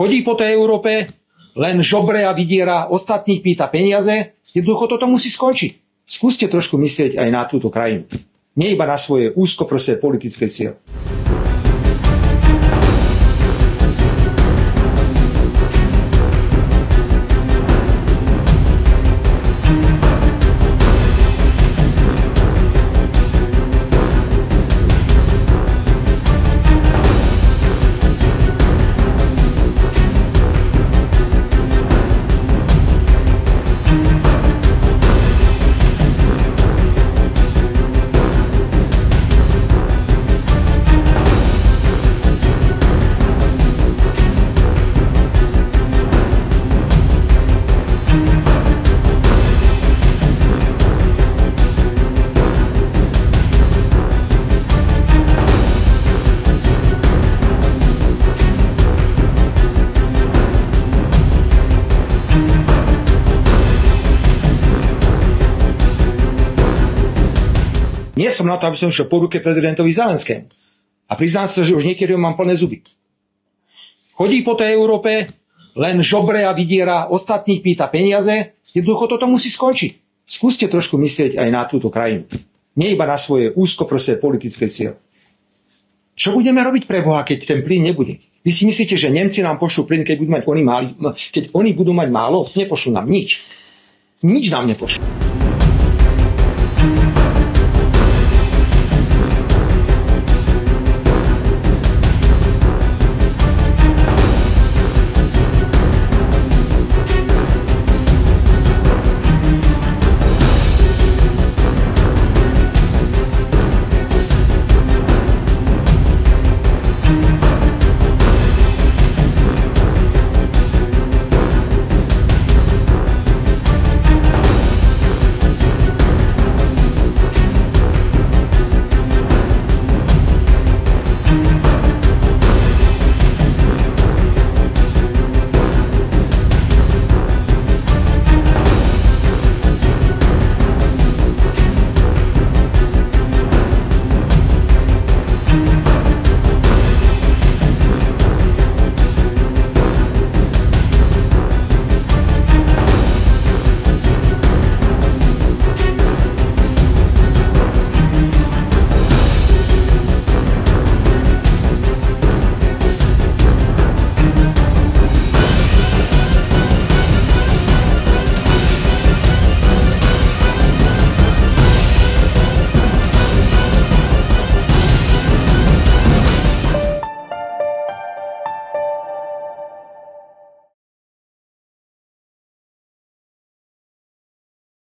Chodí po tej Európe, len žobre a vydiera, ostatných pýta peniaze. Jednoducho toto musí skončiť. Skúste trošku myslieť aj na túto krajinu. Nie iba na svoje úzkoprosé politické cieľ. Nie som na to, aby som išiel po ruke prezidentovi Zelenskému. A priznám sa, že už niekedy mám plné zuby. Chodí po tej Európe, len žobre a vydiera, ostatných pýta peniaze. Jednoducho toto musí skončiť. Skúste trošku myslieť aj na túto krajinu. Nie iba na svoje úzkoprosé politické cieľ. Čo budeme robiť pre Boha, keď ten plyn nebude? Vy si myslíte, že Nemci nám pošlú plyn, keď oni budú mať málo? Nepošlú nám nič. Nič nám nepošlú.